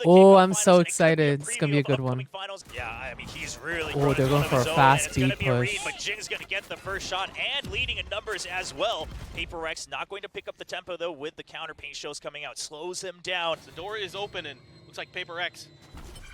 Oh, I'm so excited. It's gonna be a good one. Yeah, I mean, he's really Oh, they're going for a fast B push. But Jing's going to get the first shot and leading in numbers as well. PRX not going to pick up the tempo, though, with the counter paint shows coming out. Slows him down. The door is open, and looks like PRX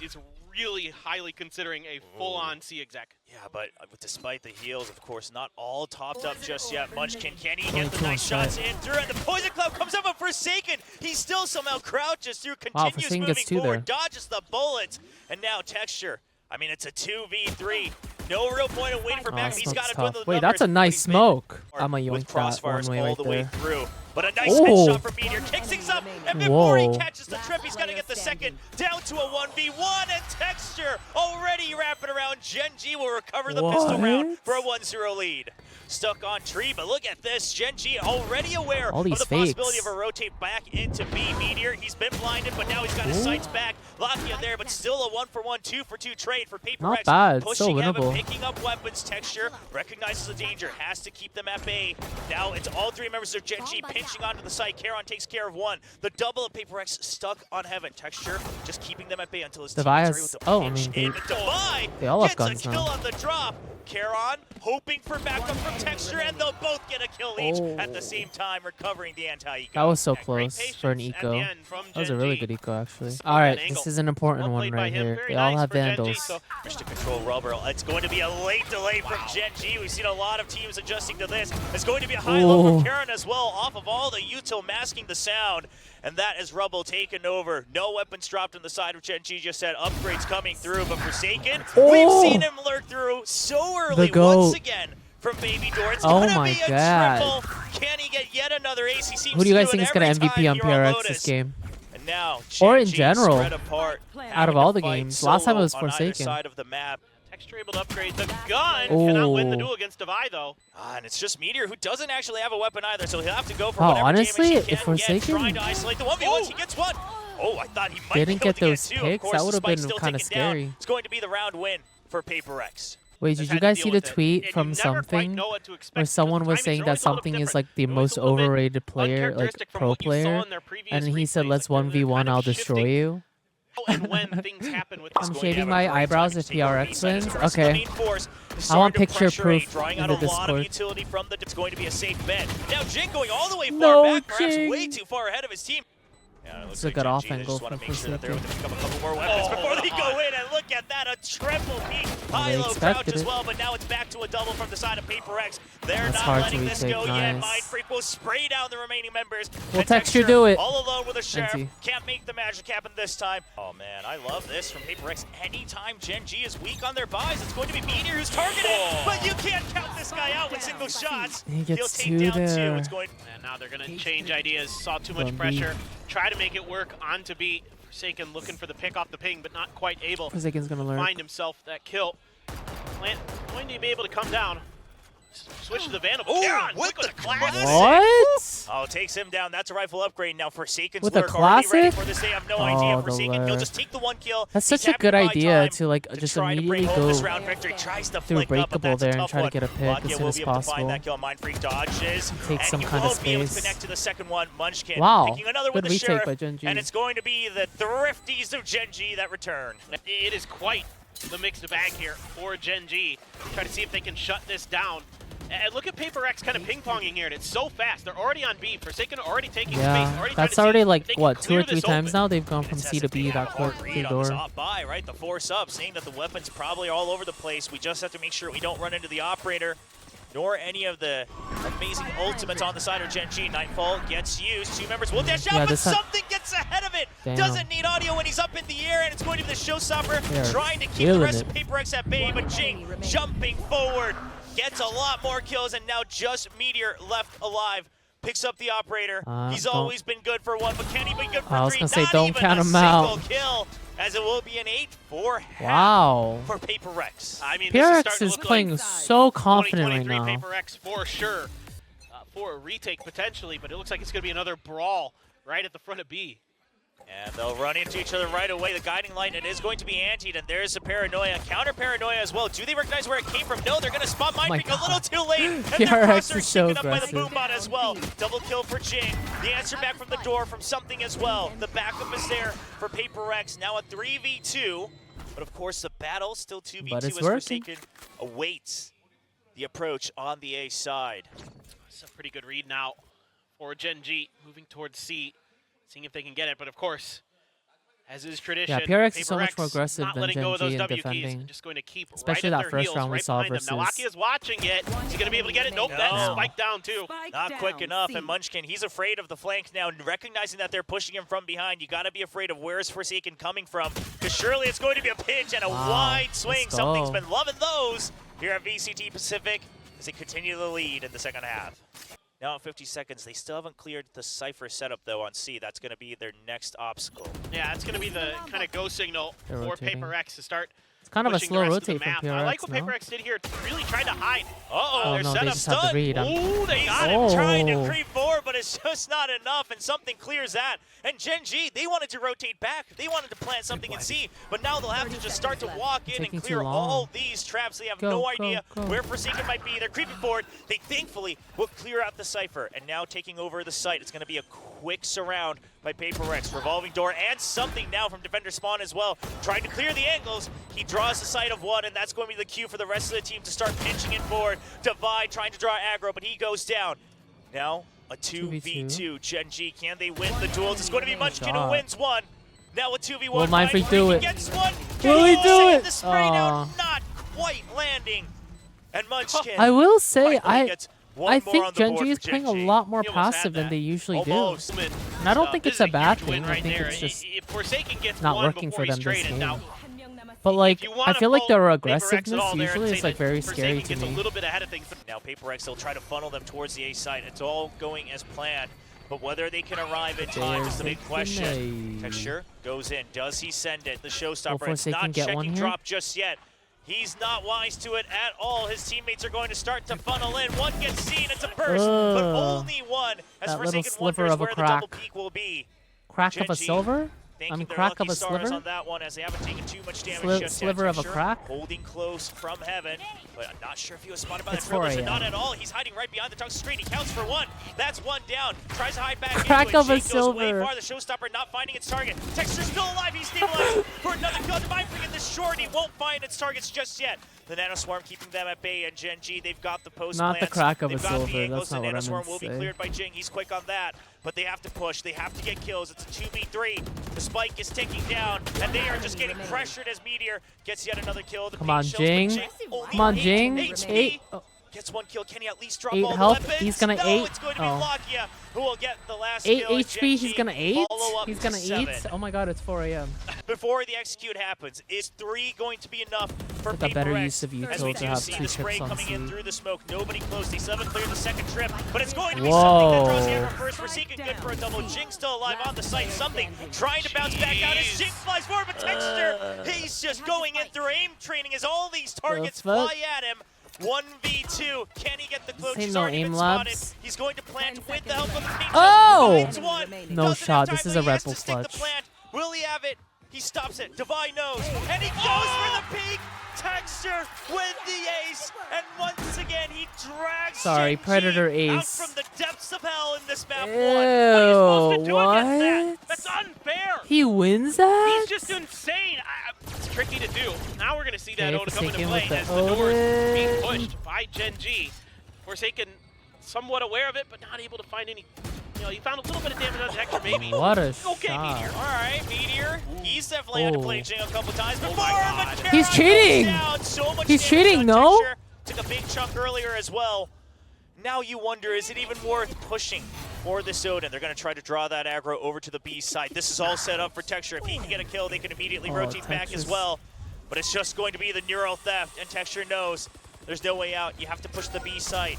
is really highly considering a full-on C-exec. Yeah, but despite the heals, of course, not all topped up just yet. Munchkin, can he get the nice shots in through? And the Poison Cloud comes up, but Forsaken, he still somehow crouches through, continues moving forward, dodges the bullets, and now Texture. I mean, it's a 2v3. No real point of waiting for back. He's got to win the numbers. Wait, that's a nice smoke. I'm a yoink that one way right there. Through. But a nice headshot from Meteor. Kicks things up, and before he catches the trip, he's going to get the second. Down to a 1v1, and Texture already wrapping around. Gen.G will recover the pistol round for a 1-0 lead. Stuck on tree, but look at this. Gen.G already aware of the possibility of a rotate back into B. Meteor, he's been blinded, but now he's got his sights back. Lakia there, but still a 1-for-1, 2-for-2 trade for PRX. Not bad, pushing still winnable. Picking up weapons. Texture recognizes the danger, has to keep them at bay. Now it's all three members of Gen.G pinching onto the site. Charon takes care of one. The double of PRX stuck on Heaven. Texture just keeping them at bay until his team is ready with the pinch. They all have guns gets a kill on the drop. Charon hoping for backup from Texture, and they'll both get a kill each at the same time, recovering the anti-eco. That was so close for an eco. That was a really good eco, actually. All right, this is an important one right here. They all have Vandals. Push to control rubber. It's going to be a late delay from Gen.G. We've seen a lot of teams adjusting to this. It's going to be a high low from Charon as well, off of all the util masking the sound. And that is Rubble taken over. No weapons dropped on the side of Gen.G. Just said upgrades coming through, but Forsaken, we've seen him lurk through so early once again from Baby Door. It's gonna be a triple. Can he get yet another ace? He seems Who do you guys think is gonna MVP on PRX this game? And now, or in general, out of all the games. Last time it was Forsaken. Side of the map. Texture able to upgrade the gun. Cannot win the duel against Devi, though. And it's just Meteor, who doesn't actually have a weapon either, so he'll have to go for whatever honestly, damage he can Forsaken trying to isolate the 1v1s. He gets one. Oh, I thought he might didn't get those picks. That would have been kind of scary. It's going to be the round win for PRX. Wait, did you guys see the tweet from something where someone was saying that something is like the most overrated player, like pro player, and he said, "Let's 1v1, I'll destroy you." And when things happen with I'm shaving my eyebrows if PRX wins. Okay. I want picture proof in the Discord. It's going to be a safe bet. Now Jing going all the way far back, perhaps way too far ahead of his team. Yeah, it's a good off angle from Forsaken. They're going to pick up a couple more weapons before they go in, and look at that, a triple peak. High-low crouch as well, but now it's back to a double from the side of PRX. They're not letting this go yet. Mind Freak will spray down the remaining members. Will Texture do it? All alone with a Sheriff. Can't make the magic happen this time. Oh man, I love this from PRX. Anytime Gen.G is weak on their buys, it's going to be Meteor who's targeted, but you can't count this guy out with single shots. He gets two there. And now they're going to change ideas. Saw too much pressure. Try to make it work on to be Forsaken, looking for the pick off the ping, but not quite able Forsaken's gonna learn. Find himself that kill. Plant going to be able to come down. Switch to the Vandal. Oh, with the classic! What? Oh, takes him down. That's a rifle upgrade. Now Forsaken's with a classic? For this. They have no idea. Forsaken, he'll just take the one kill. That's such a good idea to like just immediately go through breakable there and try to get a pick as soon as possible. Take some kind of space. Connect to the second one. Munchkin wow, good retake by Gen.G. And it's going to be the thrifties of Gen.G that return. It is quite the mixed bag here for Gen.G. Try to see if they can shut this down. And look at PRX kind of ping-ponging here, and it's so fast. They're already on B. Forsaken already taking space. That's already like, what, 2 or 3 times now? They've gone from C to B, that court through door. Right? The force up, saying that the weapons probably all over the place. We just have to make sure we don't run into the operator, nor any of the amazing ultimates on the side of Gen.G. Nightfall gets used. 2 members will dash out, but something gets ahead of it. Doesn't need audio when he's up in the air, and it's going to be the showstopper trying to keep the rest of PRX at bay, but Jing jumping forward. Gets a lot more kills, and now just Meteor left alive. Picks up the operator. He's always been good for 1, but can he be good for 3? I was gonna say, Not don't even count a him out. Kill, as it will be an 8-4 wow. for PRX. I mean, PRX is playing like so confident right now. PRX for sure, for a retake potentially, but it looks like it's gonna be another brawl right at the front of B. And they'll run into each other right away. The guiding light, it is going to be antied, and there's a paranoia. Counter paranoia as well. Do they recognize where it came from? No, they're going to spot Mind Freak a little too late. And PRX is so taken up by the aggressive. Boombot as well. Double kill for Jing. The answer back from the door from something as well. The backup is there for PRX. Now a 3v2. But of course, the battle still 2v2 as Forsaken awaits the approach on the A side. It's a pretty good read now for Gen.G, moving towards C, seeing if they can get it. But of course, as is tradition, Yeah, PRX is so much more aggressive not than letting go of those Gen.G in W keys, defending. and just going to keep Especially right that at their first heels, round we right saw behind them. Now versus- Aki is watching it. Is he going to be able to get it? Nope, that's spiked down too. Not quick enough, and Munchkin, he's afraid of the flank now, recognizing that they're pushing him from behind. You got to be afraid of where's Forsaken coming from, because surely it's going to be a pinch and a wide swing. Let's Something's go. been loving those here at VCT Pacific as they continue the lead in the second half. Now at 50 seconds, they still haven't cleared the Cypher setup though on C. That's going to be their next obstacle. Yeah, it's going to be the kind of go signal They're for rotating. PRX to start. It's kind of a pushing slow the rest of the rotate from map. PRX, I like what no? PRX did here. Really tried to hide. Uh-oh, their no, they setup's just have done. to read. Ooh, they got I'm him. trying to Oh. creep forward, but it's just not enough, and something clears that. And Gen.G, they wanted to rotate back. They wanted to plant something in C, but now they'll have to just start to walk in and Taking too clear long. all these traps. They have Go, no go, idea go. where Forsaken might be. They're creeping forward. They thankfully will clear out the Cypher, and now taking over the site. It's going to be a quick surround by PRX. Revolving door and something now from Defender Spawn as well. Trying to clear the angles. He draws the sight of one, and that's going to be the cue for the rest of the team to start pinching it forward. Divide trying to draw aggro, but he goes down. Now a 2v2. Gen.G, can they win the duels? It's going to be Munchkin who shot. wins one. Now a 2v1. Will Mind Freak do it? Gets one. Will he do it? The spray now Aw. not quite landing. And Munchkin. I will say, finally gets one I more think on the board Gen.G is for playing a Gen.G. lot more He almost had passive than that. they usually Almost. do. And I don't think This it's a is bad huge win thing. I right think there. it's just If Forsaken gets not one working before for he's them this traded, game. now, But like, if you I wanna feel like pull their PRX at aggressiveness all there and usually say is like very Forsaken scary to gets a me. little bit ahead of things, but Now PRX will try to funnel them towards the A site. It's all going as planned, but whether they can arrive in time is the big question. Texture goes in. Does he send it? The showstopper. It's Forsaken not get one checking here? drop just yet. He's not wise to it at all. His teammates are going to start to funnel in. One gets seen. It's a burst, but Ugh. only one. As That little Forsaken sliver wonders of a where the double crack. peak will be. Crack of a Gen.G silver? Thanking their crack lucky of a stars sliver? on that one as they haven't taken too much damage Sli- just yet. sliver of a Texture crack? holding close from heaven, but I'm not sure if he was spotted by It's the privilege 4 or not a.m. at all. He's hiding right behind the tungsten screen. He counts for one. That's one down. Tries to hide back Crack into it. of a Jake goes way silver. far. The showstopper not finding its target. Texture's still alive. He's stabilized for another kill. Divine Freak in the short. He won't find its targets just yet. The Nano Swarm keeping them at bay, and Gen.G, they've got the post Not the plants. crack of They've a got the silver. angles. That's not The what Nano I Swarm meant to will be say. cleared by Jing. He's quick on that, but they have to push. They have to get kills. It's a 2v3. The spike is ticking down, and they are just getting pressured as Meteor gets yet another kill. The Come pink on, shells, but Jing. only Come on, 8 Jing. HP. 8. Oh, Gets one kill. Can he at least drop 8 all health. the weapons? He's gonna no, 8. it's going to be Oh. Lakia who will get the last 8 kill. and HP, he's Gen.G gonna 8? follow up He's to gonna 7. 8? Oh my god, it's 4 a.m. Before the execute happens, is 3 going to be enough for Like a better PRX? use of As we util to do have see 2 the spray chips on coming in C. through the smoke. Nobody close. They 7 cleared the second trip, but it's going to be something that draws the Whoa. arrow first. Forsaken good for a double. Jing still alive on the site. Something trying to bounce back out as Jing flies forward, but Texture, he's just going in through aim training as all these targets fuck? fly at him. 1v2. Can he get the clutch? This ain't He's no already aim been spotted. labs. He's going to plant with the help of the pink Oh! Finds one. No Doesn't shot. have This time, is but a he has Red Bull to stick the clutch. plant. Will he have it? He stops it. Divine knows. And he goes for the peak. Texture with the ace. And once again, he drags Sorry, Gen.G Predator out ace. from the depths of hell in this map. Ew, What are you supposed to do against that? what? That's unfair. He wins that? He's just insane. It's tricky to do. Now we're going to see that Okay, Oda come into Forsaken play with the as the door is being Odin. pushed by Gen.G. Forsaken somewhat aware of it, but not able to find any. You know, he found a little bit of damage on Texture, maybe. What a Okay, shot. Meteor. All right, Meteor. He's definitely had to play Oh. Jing a couple times before. God. but He's Karak cheating. goes down. So much He's damage cheating, on no? Texture. Took a big chunk earlier as well. Now you wonder, is it even worth pushing for this Odin? They're going to try to draw that aggro over to the B side. This is all set up for Texture. If he can get a kill, they can immediately rotate back as Texture's- well. But it's just going to be the neural theft, and Texture knows there's no way out. You have to push the B site.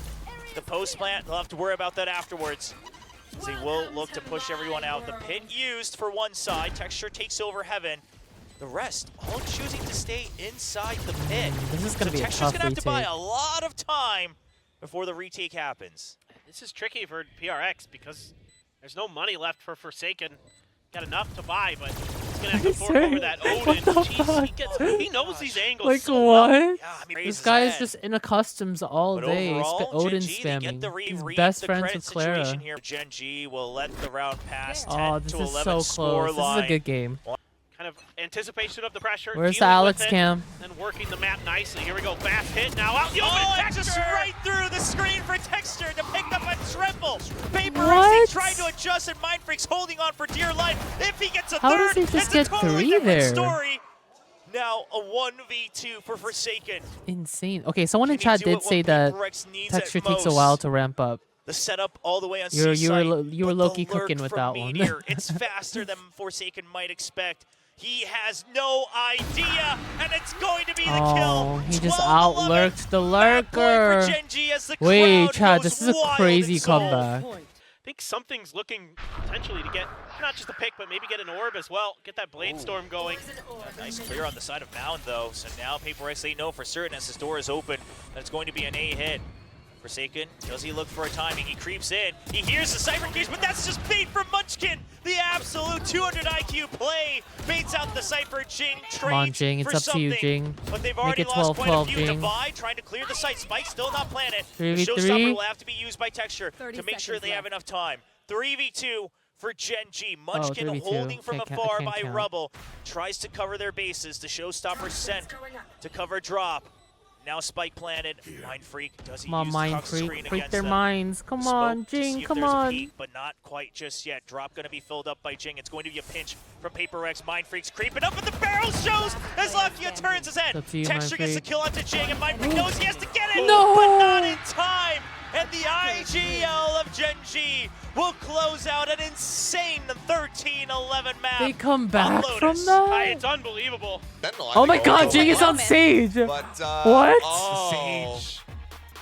The post plant, they'll have to worry about that afterwards. So they will look to push everyone out. The pit used for one side. Texture takes over Heaven. The rest all choosing to stay inside the pit. This is gonna be a Texture's tough gonna have to buy retake. a lot of time before the retake happens. This is tricky for PRX because there's no money left for Forsaken. got enough to buy, but he's gonna have Are to you fork over serious? that What Odin. the Jeez, he knows these angles Like so well. what? Yeah, I mean, This his guy is head. just in a customs all But day. overall, Odin Gen.G, they get spamming. the He's read best the friends credit with Clara. situation here. Gen.G will let the round pass. Oh, 10 this to is 11 so score close. This line. is a good game. Kind of anticipation of the pressure. Where's the dealing Alex with it, cam? and working the map nicely. Here we go. Fast hit now. Out the open. And just right through the screen for Texture to pick up a triple. PRX What? trying to adjust, and Mindfreak's holding on for dear life. If he gets a How third, does he just it's get a totally 3 different there? story. Now a 1v2 for Forsaken. Insane. Okay, someone in Can he chat do did it say when that PRX needs Texture at takes a most? while to ramp up. The setup all the way on You were C-site, low-key but the cooking lurk with from that one. Meteor, it's faster than Forsaken might expect. He has no idea, and it's going to be the kill. He just 12-11. out-lurked the Bad boy lurker. for Gen.G as the Wait, crowd Chad, goes this is a wild crazy and sold. comeback. I think something's looking potentially to get not just a pick, but maybe get an orb as well. Get that Blade Storm going. Nice clear on the side of Mound, though. So now PRX, they know for certain as his door is open that it's going to be an A hit. Forsaken, does he look for a timing? He creeps in. He hears the Cypher Cage, but that's just bait from Munchkin. The absolute 200 IQ play baits out the Cypher. Jing Come on, trades Jing. It's for up to you, something. Jing. But they've Make already it lost quite a 12-12, few. Jing. Divide trying to clear the site. Spike still not planted. The 3v3. showstopper will have to be used by Texture 30 to make sure seconds they have left. enough time. 3v2 for Gen.G. Munchkin 3v2. holding from Can't afar by count. Rubble. Tries to cover their bases. The showstopper sent to cover drop. Now Spike planted. Mind Freak, does he Come on, use Mind the screen Freak. Freak against their them? minds. Come Smoke on, to see Jing. if Come there's a on. peek, but not quite just yet. Drop going to be filled up by Jing. It's going to be a pinch from PRX. Mind Freak's creeping up, but the barrel shows as Lafia turns his head. Up to you, Texture Mind gets the Freak. kill onto Jing, and Mind Freak knows he has to get it, No! but not in time. And the IGL of Gen.G will close out an insane 13-11 map. They come back on from Lotus. that? It's unbelievable. Oh my god, Jing is on stage! But, What? Oh.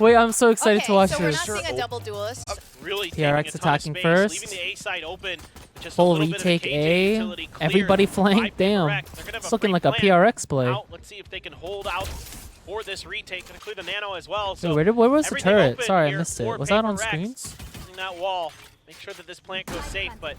Wait, I'm so excited to watch so we're this. not seeing a double duelist. Really PRX taking a ton of attacking space, first. leaving the A side open. Just Full a little bit of retake KJ A. utility cleared Everybody by flank. Damn. PRX. They're gonna have It's looking free like a plan PRX play. out. Let's see if they can hold out for this retake. Gonna clear the nano as well. So Wait, where was the everything turret? open Sorry, I here missed it. for Was that on PRX. screens? Using that wall. Make sure that this plant goes safe, but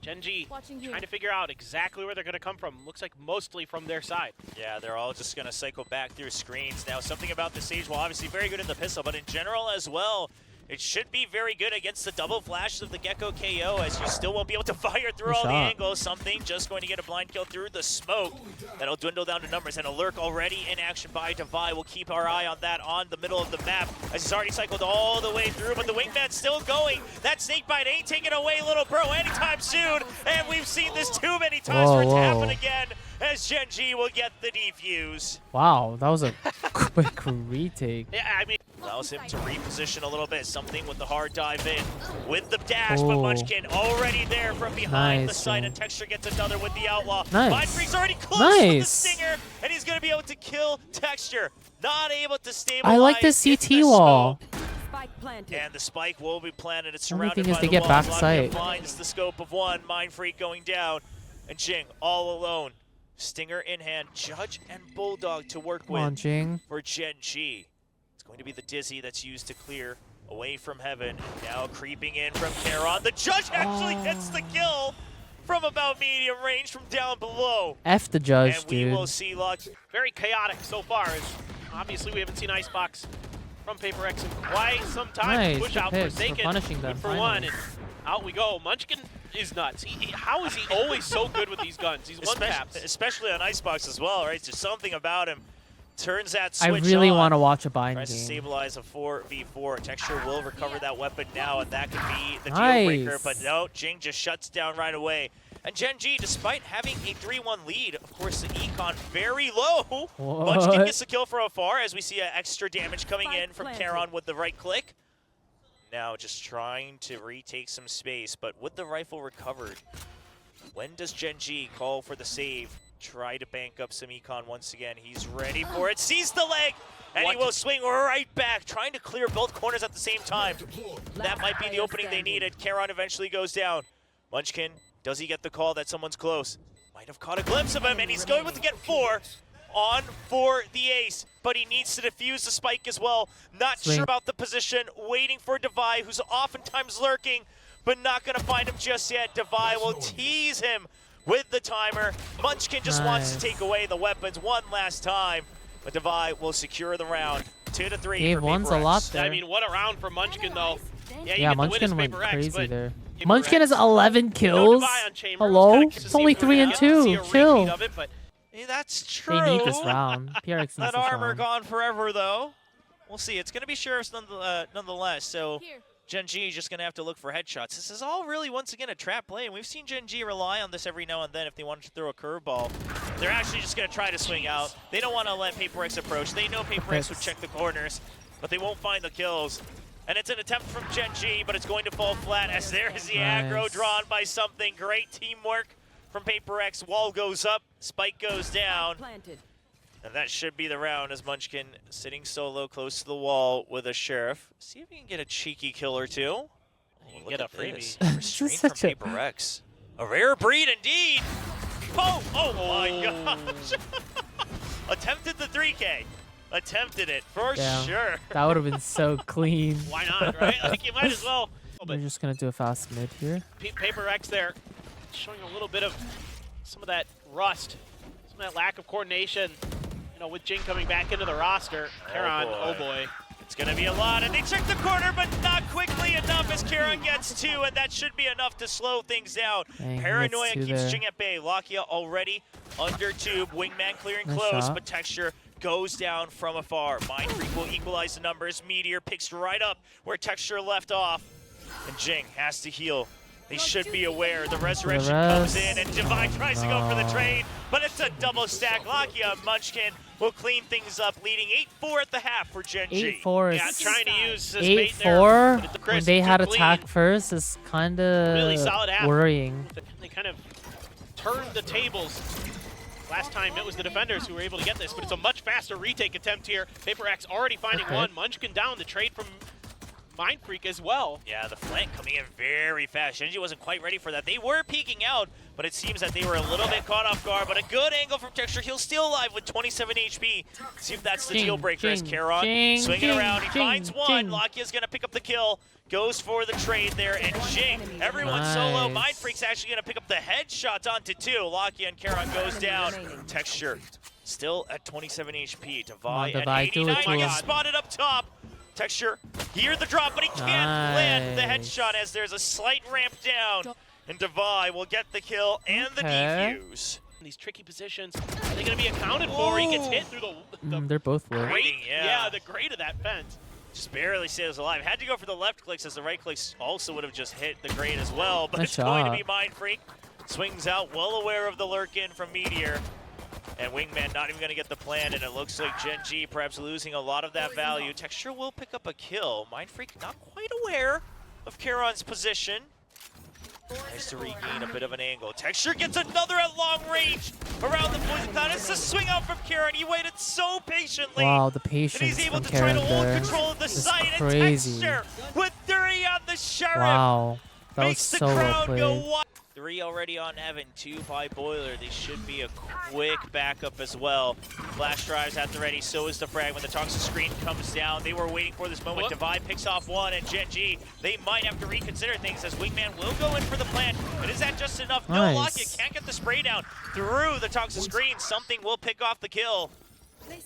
Gen.G Watching here. trying to figure out exactly where they're going to come from. Looks like mostly from their side. Yeah, they're all just going to cycle back through screens. Now, something about the Sage, well, obviously very good in the pistol, but in general as well, it should be very good against the double flashes of the Gecko KO, as you still won't be able to fire through Good all the shot. angles. Something just going to get a blind kill through the smoke. That'll dwindle down to numbers, and a lurk already in action by Divide. We'll keep our eye on that on the middle of the map, as he's already cycled all the way through, but the wingman's still going. That snakebite ain't taking away little bro anytime soon, and we've seen this too many times for it to happen again, as Gen.G will get the defuse. Wow, that was a quick retake. Yeah, I mean, Allows him to reposition a little bit. Something with the hard dive in with the dash, but Oh. Munchkin already there from behind the Nice, side, man. and Texture gets another with the Outlaw. Nice. Mind Freak's already close with the Nice. Stinger, and he's going to be able to kill Texture. Not able to stabilize. I like the in CT wall. smoke. Spike planted. And the spike will be planted. It's Only surrounded thing is by they the get walls. back Lavia sight. finds the scope of one. Mind Freak going down, and Jing all alone. Stinger in hand. Judge and Bulldog to work Come on, with Jing. for Gen.G. It's going to be the Dizzy that's used to clear away from Heaven. Now creeping in from Charon. The Judge actually gets the kill from about medium range from down below. F the judge, And we will dude. see luck. very chaotic so far. As obviously, we haven't seen Icebox from PRX in quite some time. Nice, Push good out picks for Forsaken. punishing them, Good for finally. one, and out we go. Munchkin is nuts. How is he always so good with these guns? He's one taps. Especially on Icebox as well, right? There's something about him. Turns that I switch really on. want to watch a bind Tries to game. stabilize a 4v4. Texture will recover that weapon now, and that could be the Nice. deal breaker. But no, Jing just shuts down right away. And Gen.G, despite having a 3-1 lead, of course, the econ very low. Munchkin What? gets the kill from afar, as we see extra damage coming Spike in from planted. Charon with the right click. Now just trying to retake some space, but with the rifle recovered, when does Gen.G call for the save? Try to bank up some econ once again. He's ready for it. Sees the leg, and he will swing right back, trying to clear both corners at the same time. That might be the opening they needed. Charon eventually goes down. Munchkin, does he get the call that someone's close? Might have caught a glimpse of him, and he's going to get 4 on for the ace, but he needs to defuse the spike as well. Not Swing. sure about the position, waiting for Divide, who's oftentimes lurking. but not gonna find him just yet. Divide will tease him with the timer. Munchkin just wants to take away the weapons one last time, but Divide will secure the round. 2-3 Gave for one's a PRX. lot there. I mean, what a round for Munchkin, though. Yeah, Yeah, you Munchkin get went the win as crazy PRX, there. but Munchkin has 11 no kills. Divide on Chambers. Hello? Kinda It's see only if we're 3 gonna and get to 2. see a Chill. repeat of it, but Yeah, that's true. They need this round. PRX needs That this armor round. gone forever, though. We'll see. It's going to be Sheriffs nonetheless, so Gen.G is just going to have to look for headshots. This is all really, once again, a trap play, and we've seen Gen.G rely on this every now and then if they wanted to throw a curveball. They're actually just going to try to swing out. They don't want to let PRX approach. They know PRX would check the corners, but they won't find the kills. And it's an attempt from Gen.G, but it's going to fall flat as there is the aggro drawn by something. Great teamwork from PRX. Wall goes up, spike goes down. And that should be the round as Munchkin sitting solo close to the wall with a Sheriff. See if he can get a cheeky kill or two. Oh, look get at a freebie. this. This Restraint is from such a- PRX. A rare breed indeed. Oh my gosh. Attempted the 3K. Attempted it for sure. That would have been so clean. why not, right? Like, you might as well. We're just going to do a fast mid here. PRX there showing a little bit of some of that rust, some of that lack of coordination. You know, with Jing coming back into the roster. Karon, oh boy. It's going to be a lot, and they check the corner, but not quickly enough as Karon gets 2, and that should be enough to slow things down. Dang, Paranoia keeps keeps Jing at bay. Lakia already under tube. Wingman clearing close, but Texture goes down from afar. Mind Freak will equalize the numbers. Meteor picks right up where Texture left off, and Jing has to heal. They should be aware. The resurrection comes in, and Divide tries to go for the trade, but it's a double stack. Lakia and Munchkin will clean things up, leading 8-4 at the half for Gen.G. 8-4 Yeah, is trying to use his bait there. 8-4 when Chris, they had clean. attack first is kind Really of solid half. worrying. They kind of turned the tables. Last time it was the defenders who were able to get this, but it's a much faster retake attempt here. PRX already finding one. Munchkin down, the trade from Mind Freak as well. Yeah, the flank coming in very fast. Gen.G wasn't quite ready for that. They were peeking out, but it seems that they were a little bit caught off guard. But a good angle from Texture. He's still alive with 27 HP. See if that's the deal breaker as Karon swinging around. He finds one. Lakia's going to pick up the kill. Goes for the trade there, and Jing, everyone solo. Mind Freak's actually going to pick up the headshots onto 2. Lakia and Karon goes down. Texture still at 27 HP. Divide at 89. He gets spotted up top. Texture, hear the drop, but he can't land the headshot as there's a slight ramp down. And Divide will get the kill and the defuse. These tricky positions, are they going to be accounted for? He gets hit through the They're both low. grate. Yeah, the grate of that fence. Just barely stays alive. Had to go for the left clicks as the right clicks also would have just hit the grate as well. But it's going to be Mind Freak. Swings out, well aware of the lurk in from Meteor. And Wingman not even going to get the plan, and it looks like Gen.G perhaps losing a lot of that value. Texture will pick up a kill. Mind Freak not quite aware of Karon's position. Nice to regain a bit of an angle. Texture gets another at long range around the poison cloud. It's a swing out from Karon. He waited so patiently. Wow, the patience and he's able from to try Karon to hold there control of the is site. crazy. And Texture with 30 on the Sheriff. Wow, that was Makes so the well crowd go played. wild. 3 already on Evan, 2 by Boiler. They should be a quick backup as well. Flash drives at the ready, so is the frag when the toxic screen comes down. They were waiting for this moment. Divide picks off one, and Gen.G, they might have to reconsider things as Wingman will go in for the plant. But is that just enough? No, Lakia can't get the spray down through the toxic screen. Something will pick off the kill.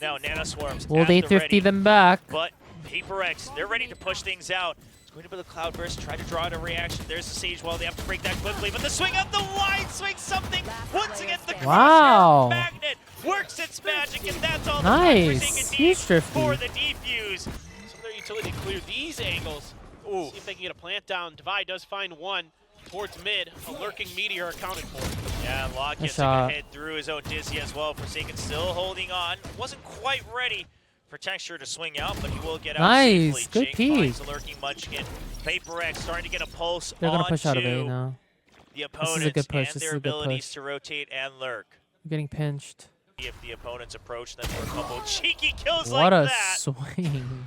Now Nana Swarms Will they 50 them back? But PRX, they're ready to push things out. Going to be the Cloudburst, try to draw it a reaction. There's the Sage Wall, they have to break that quickly, but the swing up the wide swing, something once again the Wow. magnet works its magic, and that's all Nice. the Huge drifty. for the defuse. Some of their utility to clear these angles. Ooh. See if they can get a plant down. Divide does find one towards mid. A lurking Meteor accounted for. Yeah, Lockett's gonna head through his own Dizzy as well. Forsaken still holding on. Wasn't quite ready for Texture to swing out, but he will get out safely. Good Jing finds peek. the lurking Munchkin. PRX starting to get a pulse They're gonna push out of onto A now. the This is a opponents good push. and This their is a good abilities push. to rotate and lurk. I'm getting pinched. If the opponents approach them for a couple cheeky kills What like a that. swing.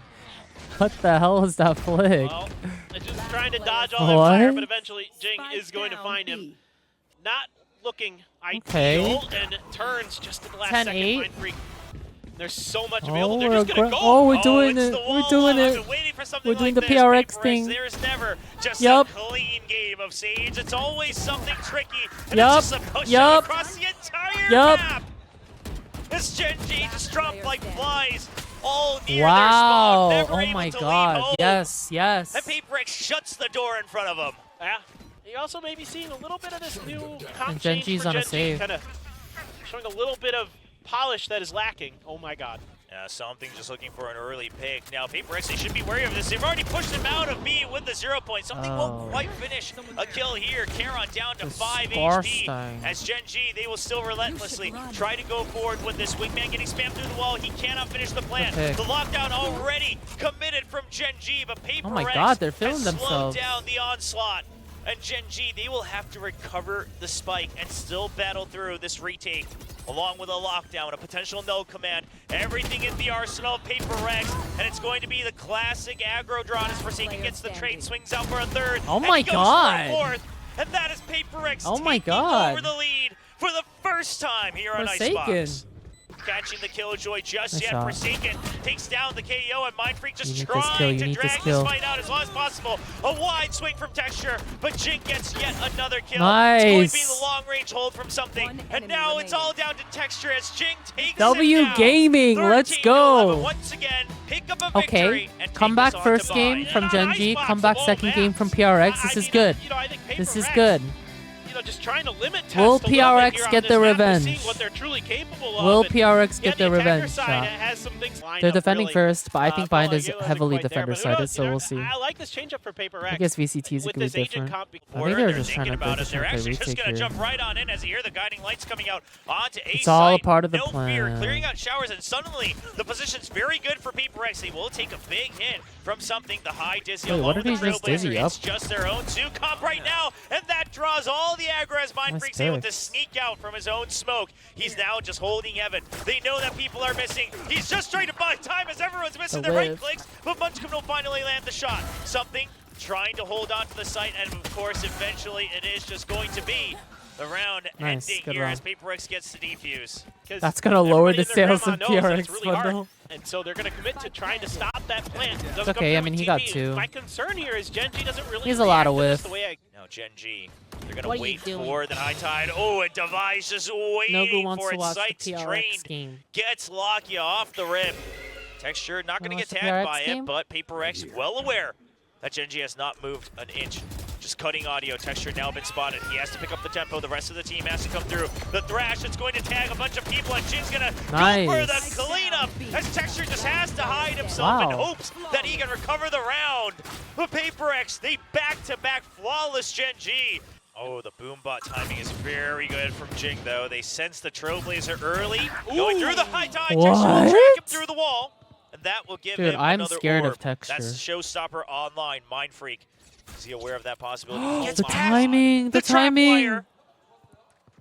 What the hell was that flick? Well, it's just trying to dodge all that fire, but eventually Jing is going to find him. Not looking ideal, and turns just at the last second. 10-8. Mind Freak There's so much Oh, available. They're just gonna go. oh, we're doing it's it. the We're wall. doing I've it. been waiting for something We're doing like the this. PRX PRX, thing. There's never just Yup. a clean game of Sage. It's always something tricky. And Yup. it's just a push Yup. across the entire Yup. map. This Gen.G just dropped like flies all near Wow. their spawn. Never Oh able my to God. leave home. Yes, yes. And PRX shuts the door in front of him. Yeah. You also may be seeing a little bit of this new comp And change Gen.G's for on a Gen.G, save. kind of showing a little bit of polish that is lacking. Oh my God. Yeah, something just looking for an early pick. Now, PRX, they should be wary of this. They've already pushed him out of B with the 0 point. Something won't quite finish a kill here. Karon down to 5 HP. As Gen.G, they will still relentlessly try to go forward with this. Wingman getting spammed through the wall. He cannot finish the plan. The lockdown already committed from Gen.G, but PRX Oh my God, they're feeling has themselves. slowed down the onslaught. And Gen.G, they will have to recover the spike and still battle through this retake, along with a lockdown, a potential no command, everything in the arsenal of PRX, and it's going to be the classic aggro draw as Forsaken gets the trade, swings out for a third, Oh my and goes God. for a fourth, and that is PRX Oh my taking God. over the lead for the first time here on Forsaken. Icebox. Catching the killjoy just Nice yet. shot. Forsaken takes down the KO, and Mindfreak just You need this kill, trying you to need this drag kill. this fight out as long as possible. A wide swing from Texture, but Jink gets yet another kill. Nice. It's going to be the long range hold from something, and now it's all down to Texture as Jink takes W it down. Gaming, let's 13-11. go. Once again, pick up a victory Okay, and comeback take us on first to game bye. from And Gen.G, Icebox comeback of all second game maps. from PRX. This I is mean, good. You know, I think This is PRX, good. You know, just trying to limit test Will a little bit PRX here on get this their map, revenge? seeing what they're truly capable of. Will And PRX yeah, get their the attacker revenge side shot? has some things lined They're up defending really. first, but I think Bind is It wasn't heavily quite there, but who defender-sided, knows? so we'll see. I like this change up for PRX. I guess VCT is with going this to be agent different. comp. I think they're just trying thinking to about it. They're play actually just retake going to here. jump right on in as you hear the guiding lights coming out onto A It's all a site. part of the No fear, plan. clearing out showers, and suddenly the position's very good for PRX. They will take a big hit from something. The high Dizzy Wait, along what with if the he's just Trailblazer. Dizzy up? It's just their own 2 comp right now, and that draws all the aggro as Mindfreak's able to pick. sneak out from his own smoke. He's now just holding Heaven. They know that people are missing. He's just trying to buy time as everyone's missing The their right whiff. clicks, but Munchkin will finally land the shot. Something trying to hold on to the site, and of course, eventually, it is just going to be the round Nice, ending good here round. as PRX gets the defuse. 'Cause That's gonna lower everybody the and their sales of grandma knows that it's PRX really hard. bundle. And so they're going to commit to trying to stop that plant. It doesn't It's come okay, I through mean, with he got TP. 2. My concern here is Gen.G doesn't really He has a lot of react to this whiff. the way Now Gen.G, they're going What to are you wait doing? for the high tide. Oh, and Device just Nogu waiting wants for to its watch the sights PRX trained. game. Gets Lakia off the rip. Texture not going to Wanna get watch the tagged PRX by game? it, but PRX well aware that Gen.G has not moved an inch. Just cutting audio. Texture now been spotted. He has to pick up the tempo. The rest of the team has to come through. The Thrash is going to tag a bunch of people, and Jin's going to go for the Nice. cleanup as Texture just has to hide himself in Wow. hopes that he can recover the round. But PRX, they back-to-back flawless Gen.G. Oh, the boom bot timing is very good from Jing, though. They sense the Trailblazer early. Going through the high tide. Texture will track him What? through the wall. And that will give Dude, him I'm another scared of orb. Texture. That's Showstopper Online, Mindfreak. Is he aware of that possibility? Oh, He gets the past timing, the trap timing. wire.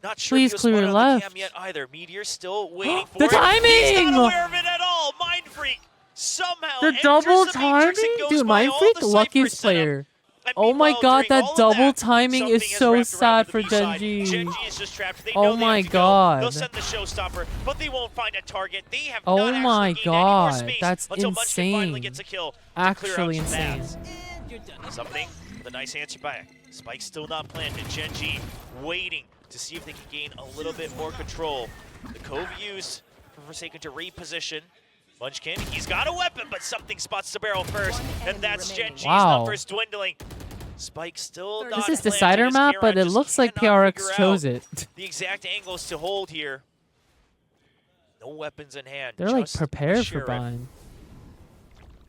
Not sure Please if he was clear spotted on left. the cam yet either. Meteor's still waiting for The it. He's timing! not aware of it at all. Mindfreak somehow The enters double the timing? Matrix and goes Dude, by all Mindfreak, the luckiest Cypher setup. player. And Oh my meanwhile, God, during that all of double that, timing is something has so wrapped around sad the for B side. Gen.G. Gen.G is just trapped. They Oh know they my have to go. God. They'll send the showstopper, but they won't find a target. They have Oh not my actually gained any more God, space that's until Munchkin finally insane. gets a kill. to Actually clear out insane. Spaz. Something with a nice answer back. Spike still not planted. Gen.G waiting to see if they can gain a little bit more control. The Cove used for Forsaken to reposition. Munchkin, he's got a weapon, but something spots the barrel first, and that's Gen.G's Wow. numbers dwindling. Spike still not This is planted Decider as map, Karon but it just looks like cannot PRX figure chose out it. the exact angles to hold here. No weapons in hand. They're like just prepared for Sheriff. bind.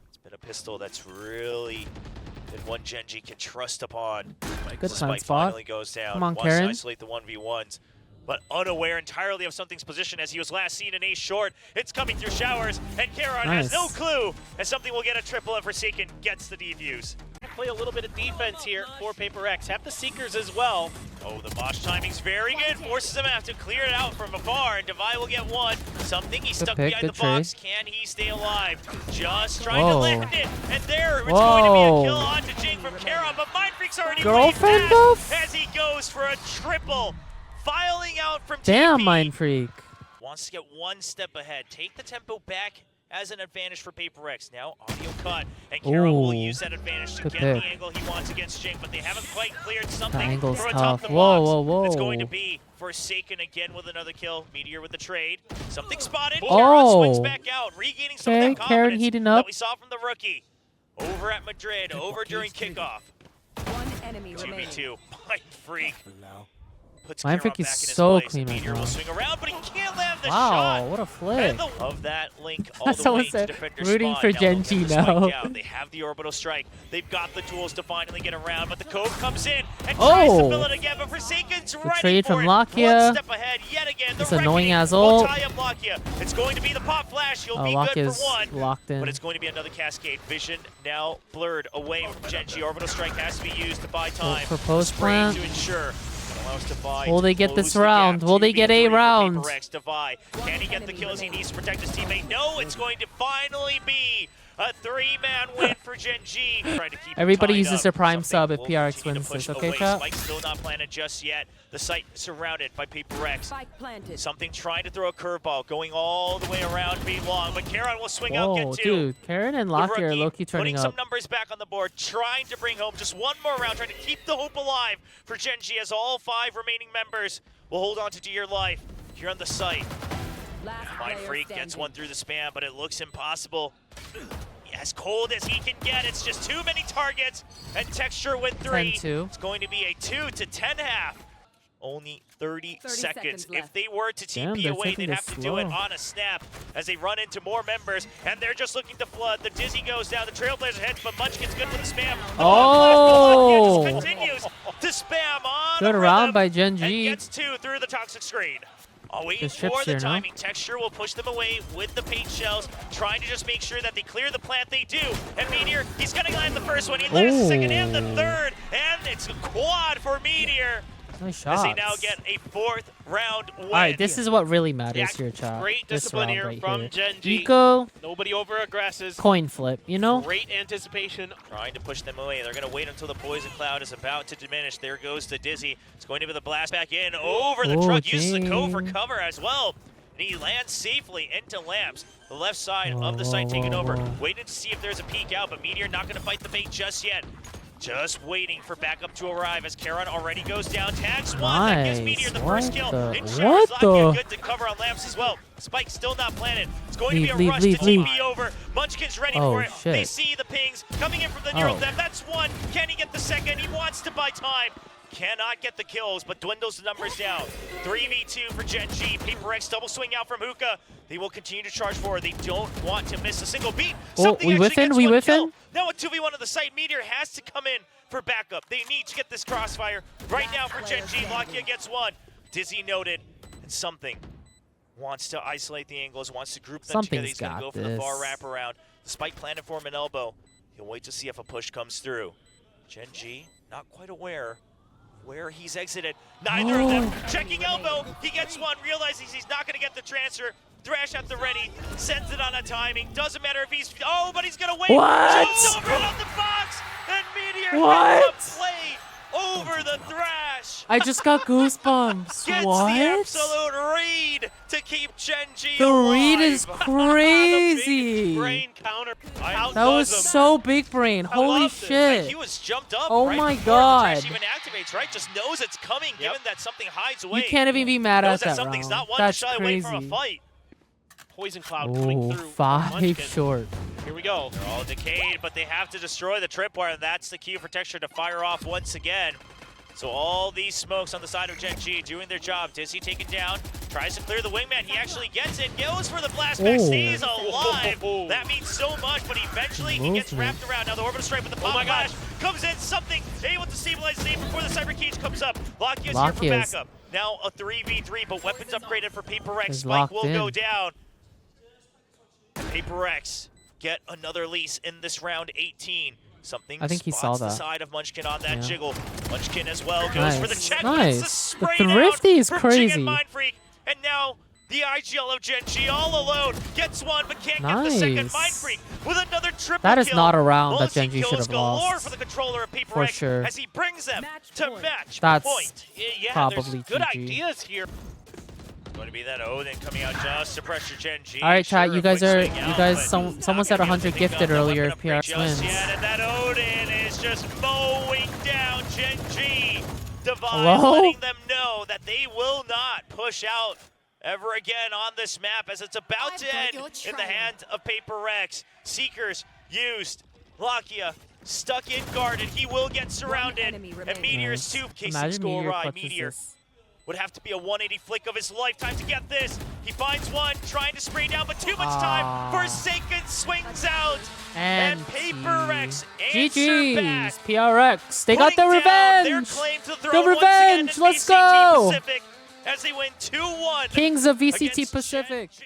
It's been a pistol that's really been one Gen.G can trust upon. Good Spike plant spot. finally goes down. Come on, Wants to Karen. isolate the 1v1s, but unaware entirely of something's position as he was last seen in Ace short. It's coming through showers, and Karon has no Nice. clue as something will get a triple and Forsaken gets the defuse. Play a little bit of defense here for PRX. Have the Seekers as well. Oh, the Mosh timing's very good. Forces him to have to clear it out from afar, and Devi will get one. Something, he's stuck pick, behind good the box. trade. Can he stay alive? Just trying to Whoa. land it, and there it's going to be Whoa. a kill onto Jing from Karon, but Mindfreak's already Girlfriend way buff? past as he goes for a triple. Filing out from Damn, TP. Mindfreak. Wants wants to get one step ahead. Take the tempo back as an advantage for PRX. Now, audio cut, and Carol will use that advantage to get the angle he wants against Jing, but they haven't quite cleared something. The angle's from tough. atop the Whoa, box. whoa, whoa. It's going to be Forsaken again with another kill. Meteor with the trade. Something spotted. Oh. Karen swings back out, regaining some of that Karen confidence heating that up. we saw from the rookie. Over at Madrid, over during kickoff. One enemy remaining. 2v2, Mind Freak. Puts Mind Karen Freak is back in his so place. clean right Meteor now. will swing around, but he can't land the Wow, shot. what a flick. Of that link all the Someone way to said, defender rooting spawn. for Now Gen.G they'll get the spike now. down. They have the orbital strike. They've got the tools to finally get around, but the Cove comes in and tries to fill it again, but Forsaken's ready trade for from it. Lakia. One step ahead yet again. The It's annoying Reckoning as will ult. tie up Lakia. It's going to be the pop flash. He'll be Lakia good is for one. locked in. But it's going to be another cascade. Vision now blurred away from Gen.G. Orbital strike has to be used to buy time. For post Spray plant. to ensure. Will they get this round? Will they get a round? Can he get the kills he needs to protect his teammate? No, it's going to finally be a 3-man win for Gen.G. Everybody uses their prime sub if PRX wins this, okay, chat? Spike's still not planted just yet. The site surrounded by PRX. Something trying to throw a curveball, going all the way around B long, but Karen will swing out, get two. Dude, Karen and Lakia are low-key turning putting up. some numbers back on the board, trying to bring home just one more round, trying to keep the hope alive for Gen.G as all 5 remaining members will hold on to dear life here on the site. Mind Freak gets one through the spam, but it looks impossible. As cold as he can get, it's just too many targets, and Texture with 3. 10-2. It's going to be a 2 to 10 half. Only 30 seconds. If they were to TP away, they'd have to do it on a snap as they run into more members, and they're just looking to flood. The Dizzy goes down, the Trailblazer heads, but Munchkin's good for the spam. Oh! Just continues to spam on Good a round rhythm by and Gen.G. gets 2 through the toxic screen. Waiting Just ships for the here, no? timing. Texture will push them away with the paint shells, trying to just make sure that they clear the plant. They do. And Meteor, he's going to land the first one. He lands the second and the third. And it's a quad for Meteor. Nice shots. As they now get a 4th round win. All right, this is what really matters here, chat. Great This discipline round here right from here. Gen.G. Eco, Nobody over-aggresses. coin flip, you know? Great anticipation. Trying to push them away. They're going to wait until the poison cloud is about to diminish. There goes the Dizzy. It's going to be the blast back in over the truck. Uses the Cove for cover as well. And he lands safely into Lamps. The left side of the site taken over. Waiting to see if there's a peek out, but Meteor not going to fight the bait just yet. Just waiting for backup to arrive as Karen already goes down. Tags one. That gives Meteor the first kill. Ensures Lakia good to cover on Lamps as well. Spike still not planted. It's going to be a rush to TP over. Munchkin's ready for it. They see the pings coming in from the neural depth. That's one. Can he get the second? He wants to buy time. Cannot get the kills, but dwindles the numbers down. 3v2 for Gen.G. PRX double swing out from Hookah. They will continue to charge forward. They don't want to miss a single beat. We whiffing? We whiffing? Now a 2v1 on the site. Meteor has to come in for backup. They need to get this crossfire right now for Gen.G. Lakia gets one. Dizzy noted, and something wants to isolate the angles, wants to group them together. He's going to go for the far wraparound. The spike planted for him an elbow. He'll wait to see if a push comes through. Gen.G not quite aware where he's exited. Neither of them. Checking elbow. He gets one. Realizes he's not going to get the transfer. Thrash at the ready. Sends it on a timing. Doesn't matter if he's... Oh, but he's going to wait. What? Jumps over it on the box. And Meteor What? gets a play over the Thrash. I just got goosebumps. Gets What? the absolute read to keep Gen.G The alive. read is The crazy. big brain counter. That was so big brain. Holy loved it. shit. He was jumped up Oh right my before God. the Thrash even activates, right? Just knows it's coming, given that something hides away. You can't even be mad knows at that something's round. not one That's to shy away crazy. from a fight. Poison cloud coming Ooh, through. 5 Munchkin. short. Here we go. They're all decayed, but they have to destroy the tripwire. That's the cue for Texture to fire off once again. So all these smokes on the side of Gen.G doing their job. Dizzy taken down, tries to clear the wingman. He actually gets it, goes for the blast back, stays alive. That means so much, but eventually he gets wrapped around. Now the orbital strike with the pop flash comes in, something able to stabilize Nate before the cyber cage comes up. Lakia's here for backup. Now a 3v3, but weapons upgraded for PRX. Spike will go down. PRX get another lease in this round 18. Something I think he saw that. the side of Munchkin on that jiggle. Munchkin as well goes for the check. Nice. The spray The thrifty is crazy. Mind Freak. And now the IGL of Gen.G all alone gets one, but can't get the second. Mind Freak with another triple That is kill. not a round that Multi Gen.G should kills have galore lost. for the controller of PRX For sure. as he brings them to match That's point. Yeah, probably there's good GG. ideas here. Going to be that Odin coming out just to pressure Gen.G. All right, chat. Sure, You guys quick are. swing You out, guys. but Someone said 100 gifted earlier. If PRX wins. and that Odin is just mowing down Gen.G. Divine Hello? letting them know that they will not push out ever again on this map, as it's about to end in the hand of PRX. Seekers used. Lakia stuck in guarded. He will get surrounded. And Meteor's too. Casing Imagine skull Meteor ride. clutches Meteor this. would have to be a 180 flick of his lifetime to get this. He finds one, trying to spray down, but too much time for Sekis swings out. And PRX answer back. GG's, PRX. They got the Putting down their revenge. claim to the The throne once revenge. again in Let's VCT go. Pacific as they win 2-1. Kings of VCT against Pacific. Gen.G.